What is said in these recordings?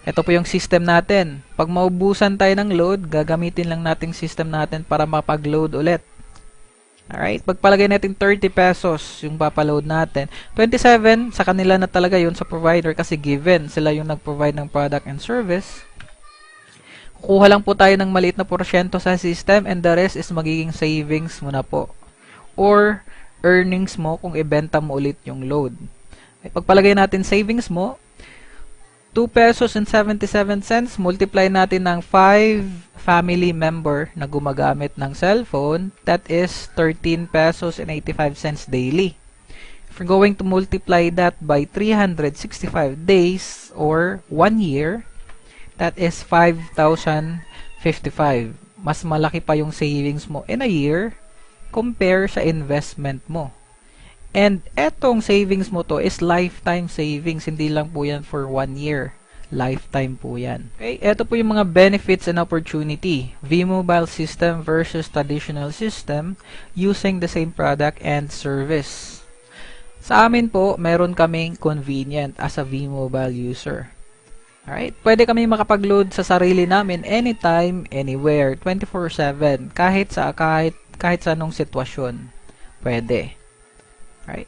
Ito po yung system natin. Pag maubusan tayo ng load, gagamitin lang natin system natin para mapag-load ulit. Alright, pagpalagay natin 30 pesos yung papaload natin. 27, sa kanila na talaga yun sa provider kasi given. Sila yung nag-provide ng product and service. Kuha lang po tayo ng maliit na porsyento sa system and the rest is magiging savings mo na po. Or earnings mo kung ibenta mo ulit yung load. Pagpalagay natin savings mo, 2 pesos and 77 cents, multiply natin ng 5 family member na gumagamit ng cellphone, that is 13 pesos and 85 cents daily. If you're going to multiply that by 365 days or 1 year, that is 5,055. Mas malaki pa yung savings mo in a year compare sa investment mo. And etong savings mo to is lifetime savings. Hindi lang po yan for 1 year. Lifetime po yan. Okay, eto po yung mga benefits and opportunity. V-Mobile system versus traditional system using the same product and service. Sa amin po, meron kaming convenient as a V-Mobile user. Alright, pwede kami makapag-load sa sarili namin anytime, anywhere, 24/7, kahit sa anong sitwasyon. Pwede. Right?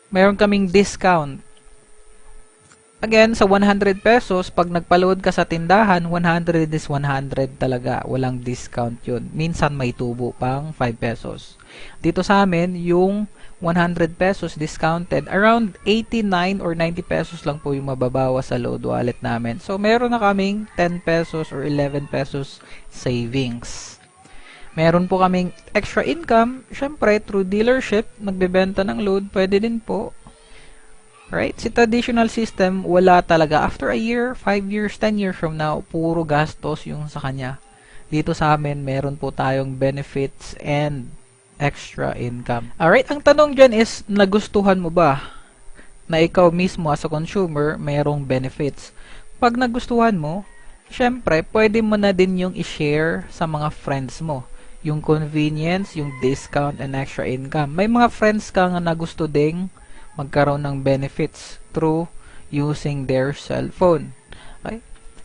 Meron kaming discount. Again, sa 100 pesos, pag nagpa-load ka sa tindahan, 100 is 100 talaga. Walang discount yun. Minsan may tubo pang 5 pesos. Dito sa amin, yung 100 pesos discounted, around 89 or 90 pesos lang po yung mababawa sa load wallet namin. So, meron na kaming 10 pesos or 11 pesos savings. Meron po kaming extra income, syempre through dealership, nagbebenta ng load, pwede din po. Right? Si traditional system, wala talaga. After a year, 5 years, 10 years from now, puro gastos yung sa kanya. Dito sa amin, meron po tayong benefits and extra income. Alright, ang tanong dyan is, nagustuhan mo ba na ikaw mismo as a consumer, mayroong benefits? Pag nagustuhan mo, syempre, pwede mo na din yung i-share sa mga friends mo. Yung convenience, yung discount, and extra income. May mga friends ka nga na gusto ding magkaroon ng benefits through using their cellphone. Okay?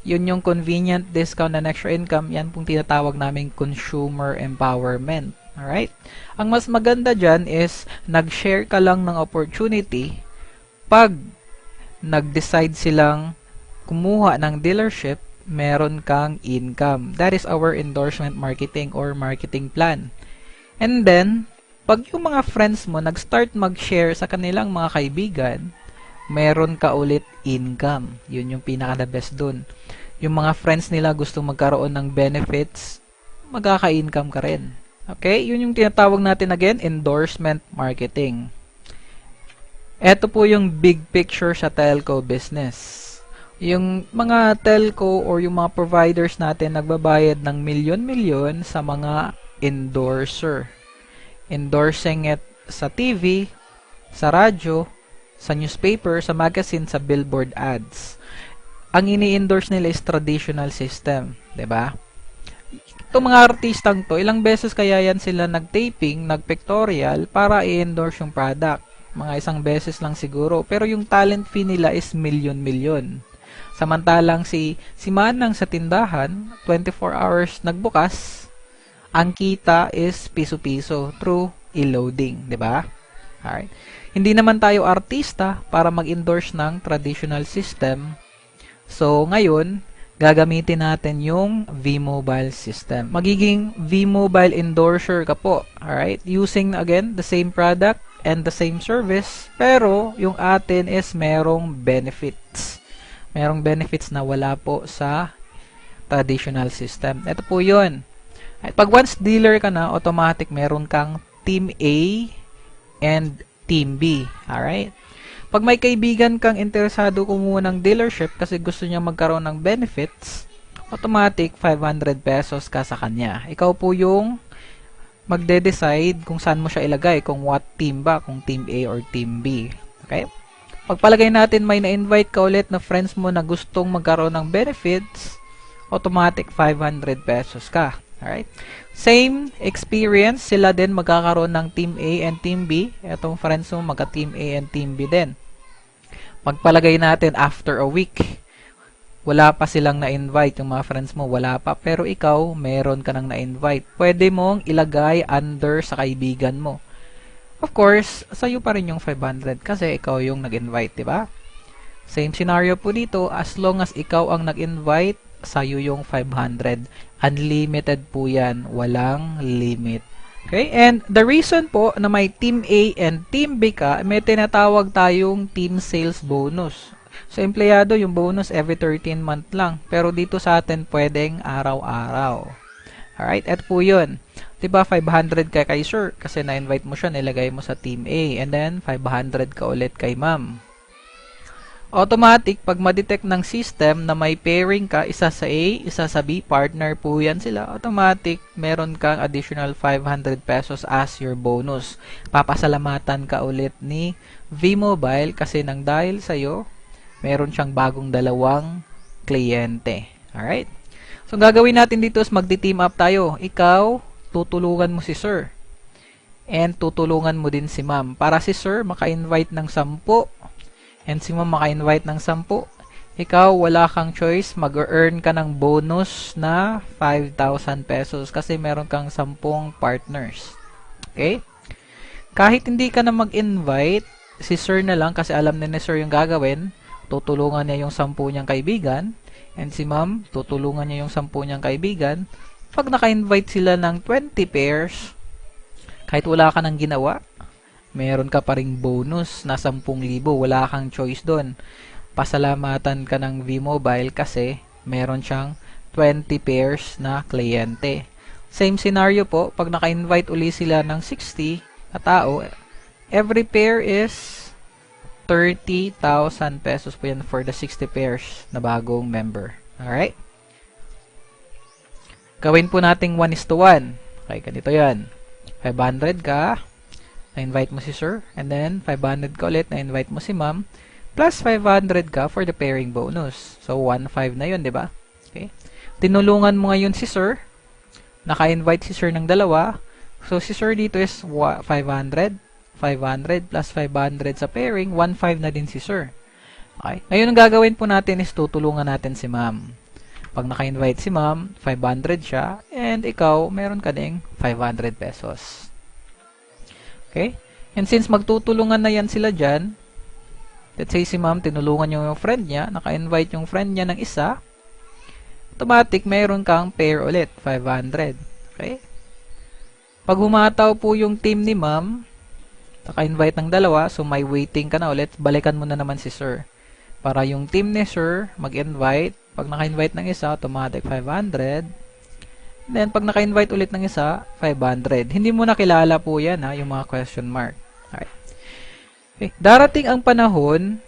Yun yung convenient, discount, and extra income. Yan pong tinatawag naming consumer empowerment. Alright? Ang mas maganda dyan is nag-share ka lang ng opportunity pag nag-decide silang kumuha ng dealership, meron kang income. That is our endorsement marketing or marketing plan. And then, pag yung mga friends mo nag-start mag-share sa kanilang mga kaibigan, meron ka ulit income. Yun yung pinaka-the best dun. Yung mga friends nila gusto magkaroon ng benefits, magkaka-income ka rin. Okay? Yun yung tinatawag natin again, endorsement marketing. Ito po yung big picture sa telco business. Yung mga telco or yung mga providers natin nagbabayad ng milyon-milyon sa mga endorser. Endorsing it sa TV, sa radyo, sa newspaper, sa magazine, sa billboard ads. Ang ini-endorse nila is traditional system, 'di ba? Itong mga artistang to, ilang beses kaya yan sila nag-taping, nag-pictorial para i-endorse yung product. Mga isang beses lang siguro, pero yung talent fee nila is milyon-milyon. Samantalang si Manang sa tindahan, 24 hours nagbukas, ang kita is piso-piso through e-loading, 'di ba? Alright. Hindi naman tayo artista para mag-endorse ng traditional system. So, ngayon, gagamitin natin yung V-Mobile system. Magiging V-Mobile endorser ka po. Alright? Using, again, the same product and the same service, pero yung atin is merong benefits. Merong benefits na wala po sa traditional system. Ito po yun. At pag once dealer ka na, automatic meron kang Team A and Team B. Alright? Pag may kaibigan kang interesado kumuha ng dealership kasi gusto niya magkaroon ng benefits, automatic 500 pesos ka sa kanya. Ikaw po yung magde-decide kung saan mo siya ilagay, kung what team ba, kung Team A or Team B. Okay? Pagpalagay natin may na-invite ka ulit na friends mo na gustong magkaroon ng benefits, automatic 500 pesos ka. Alright? Same experience, sila din magkakaroon ng Team A and Team B. Etong friends mo, magka-Team A and Team B din. Pagpalagay natin after a week, wala pa silang na-invite, yung mga friends mo wala pa, pero ikaw, meron ka nang na-invite. Pwede mong ilagay under sa kaibigan mo. Of course, sa'yo pa rin yung 500 kasi ikaw yung nag-invite, di ba? Same scenario po dito, as long as ikaw ang nag-invite, sa'yo yung 500. Unlimited po yan, walang limit. Okay, and the reason po na may Team A and Team B ka, may tinatawag tayong Team Sales Bonus. Sa empleyado, yung bonus every 13 month lang. Pero dito sa atin, pwedeng araw-araw. Alright, eto po yun. Diba, 500 ka kay sir kasi na-invite mo siya, nilagay mo sa Team A. And then, 500 ka ulit kay ma'am. Automatic, pag ma-detect ng system na may pairing ka, isa sa A, isa sa B, partner po yan sila, automatic, meron kang additional 500 pesos as your bonus. Papasalamatan ka ulit ni V-Mobile kasi nang dahil sa'yo, meron siyang bagong dalawang kliyente. Alright? So, gagawin natin dito is magti-team up tayo. Ikaw, tutulungan mo si sir. And tutulungan mo din si ma'am. Para si sir, maka-invite ng 10. And si ma'am maka-invite ng 10, ikaw wala kang choice, mag-earn ka ng bonus na 5,000 pesos kasi meron kang 10 partners. Okay? Kahit hindi ka na mag-invite, si sir na lang kasi alam na ni sir yung gagawin, tutulungan niya yung 10 niyang kaibigan, and si ma'am, tutulungan niya yung 10 niyang kaibigan. Pag naka-invite sila ng 20 pairs, kahit wala ka nang ginawa, meron ka pa ring bonus na 10,000. Wala kang choice doon. Pasalamatan ka ng V-Mobile kasi meron siyang 20 pairs na kliyente. Same scenario po, pag naka-invite uli sila ng 60 na tao, every pair is 30,000 pesos po yan for the 60 pairs na bagong member. Alright? Gawin po nating 1:1. Okay, ganito yan. 500 ka, na-invite mo si sir, and then 500 ka ulit, na-invite mo si ma'am, plus 500 ka for the pairing bonus. So, 1,500 na yun, di ba? Okay. Tinulungan mo ngayon si sir, naka-invite si sir ng dalawa, so si sir dito is 500, 500 plus 500 sa pairing, 1,500 na din si sir. Okay. Ngayon, ang gagawin po natin is tutulungan natin si ma'am. Pag naka-invite si ma'am, 500 siya, and ikaw, meron ka ding 500 pesos. Okay? And since magtutulungan na yan sila dyan, let's say si ma'am, tinulungan yung friend niya, naka-invite yung friend niya ng isa, automatic, mayroon kang pair ulit, 500. Okay? Pag humataw po yung team ni ma'am, naka-invite ng dalawa, so may waiting ka na ulit, balikan mo na naman si sir. Para yung team ni sir, mag-invite, pag naka-invite ng isa, automatic 500. Then, pag naka-invite ulit ng isa, 500. Hindi mo na kilala po yan, ha, yung mga question mark. Alright. Okay. Darating ang panahon,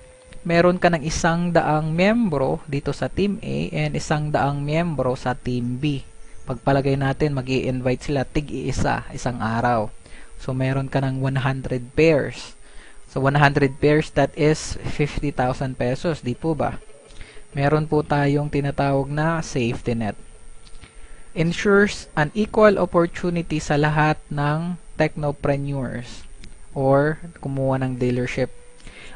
meron ka ng 100 miyembro dito sa Team A and 100 miyembro sa Team B. Pagpalagay natin, mag-i-invite sila tig-iisa, isang araw. So, meron ka ng 100 pairs. So, 100 pairs, that is 50,000 pesos. Di po ba? Meron po tayong tinatawag na safety net. Ensures an equal opportunity sa lahat ng technopreneurs or kumuha ng dealership.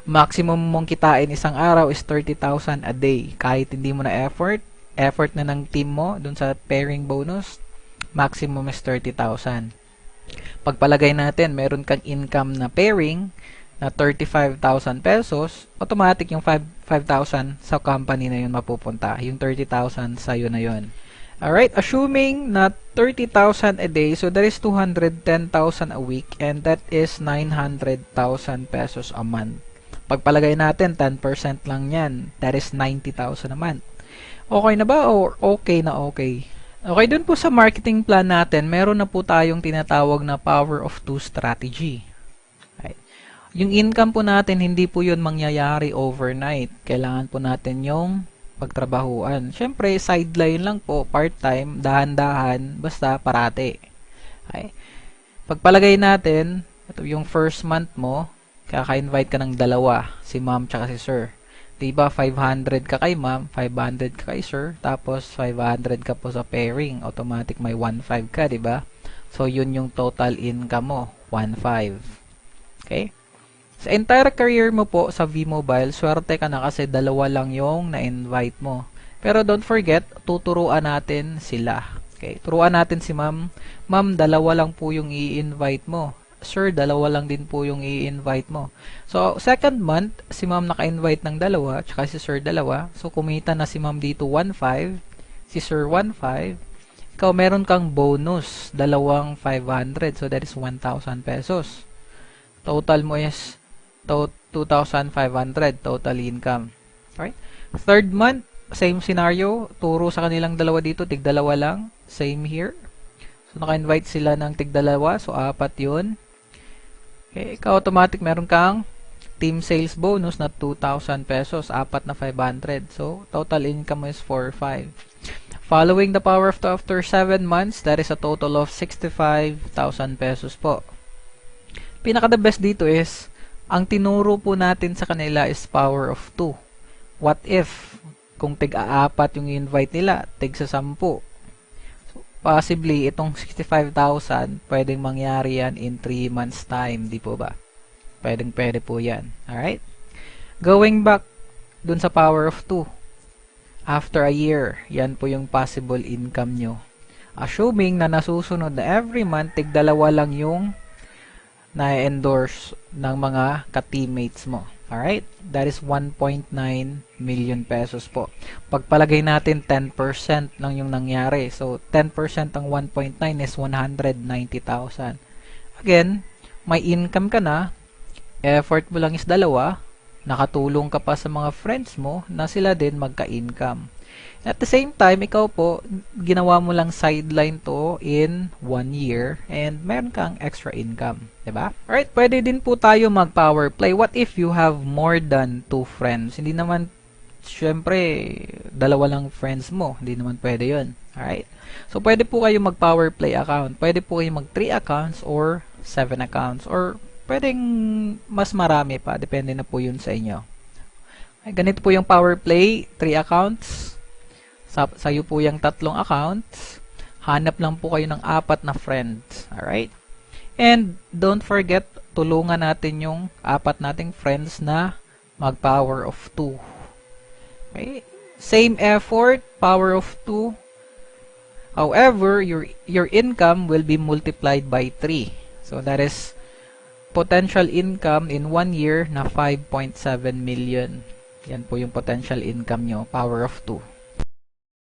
Maximum mong kitain isang araw is 30,000 a day. Kahit hindi mo na effort na ng team mo dun sa pairing bonus, maximum is 30,000. Pagpalagay natin, meron kang income na pairing na 35,000 pesos, automatic yung 5,000 sa company na yun mapupunta. Yung 30,000 sa'yo na yun. Alright, assuming na 30,000 a day, so that is 210,000 a week and that is 900,000 pesos a month. Pagpalagay natin, 10% lang yan. That is 90,000 a month. Okay na ba or okay na okay? Okay, dun po sa marketing plan natin, meron na po tayong tinatawag na power of two strategy. Right. Yung income po natin, hindi po yun mangyayari overnight. Kailangan po natin yung pagtrabahuan. Siyempre, sideline lang po, part-time, dahan-dahan, basta parate. Okay. Pagpalagay natin, ito yung first month mo, kaka-invite ka ng dalawa, si ma'am tsaka si sir. Diba, 500 ka kay ma'am, 500 ka kay sir, tapos 500 ka po sa pairing. Automatic may 1,500 ka, diba? So, yun yung total income mo, 1,500. Okay? Sa entire career mo po sa V-Mobile, swerte ka na kasi dalawa lang yung na-invite mo. Pero don't forget, tuturuan natin sila. Okay, turuan natin si ma'am. Ma'am, dalawa lang po yung i-invite mo. Sir, dalawa lang din po yung i-invite mo. So, second month, si ma'am naka-invite ng dalawa, tsaka si sir dalawa. So, kumita na si ma'am dito 1.5, si sir 1.5. Ikaw, meron kang bonus, dalawang 500. So, that is 1,000 pesos. Total mo is 2,500 total income. Alright? Third month, same scenario. Turo sa kanilang dalawa dito, tig-dalawa lang. Same here. So, naka-invite sila ng tig-dalawa. So, 4 yun. Okay, ikaw automatic meron kang team sales bonus na 2,000 pesos, 4 na 500. So, total income is 4,500. Following the power of 2 after 7 months, that is a total of 65,000 pesos po. Pinaka the best dito is, ang tinuro po natin sa kanila is power of 2. What if, kung tig-4 yung invite nila, tig-10? Possibly, itong 65,000, pwedeng mangyari yan in 3 months time, di po ba? Pwede po yan. Alright? Going back dun sa power of 2. After a year, yan po yung possible income nyo. Assuming na nasusunod na every month, tig-2 lang yung na-endorse ng mga ka-teammates mo. Alright? That is 1.9 million pesos po. Pagpalagay natin 10% lang yung nangyari. So, 10% ng 1.9 is 190,000. Again, may income ka na, effort mo lang is 2, nakatulong ka pa sa mga friends mo na sila din magka-income. At the same time, ikaw po, ginawa mo lang sideline to in 1 year and meron kang extra income. Diba? Alright, pwede din po tayo mag-power play. What if you have more than 2 friends? Hindi naman, syempre, 2 lang friends mo. Hindi naman pwede yun. Alright? So, pwede po kayo mag-power play account. Pwede po kayo mag-3 accounts or 7 accounts. Or pwedeng mas marami pa. Depende na po yun sa inyo. Okay, ganito po yung power play. 3 accounts. Sa'yo po yung 3 accounts. Hanap lang po kayo ng 4 na friends. Alright? And don't forget, tulungan natin yung 4 nating friends na mag-power of 2. Okay? Same effort, power of 2. However, your income will be multiplied by 3. So that is potential income in 1 year na 5.7 million. Yan po yung potential income nyo, power of 2.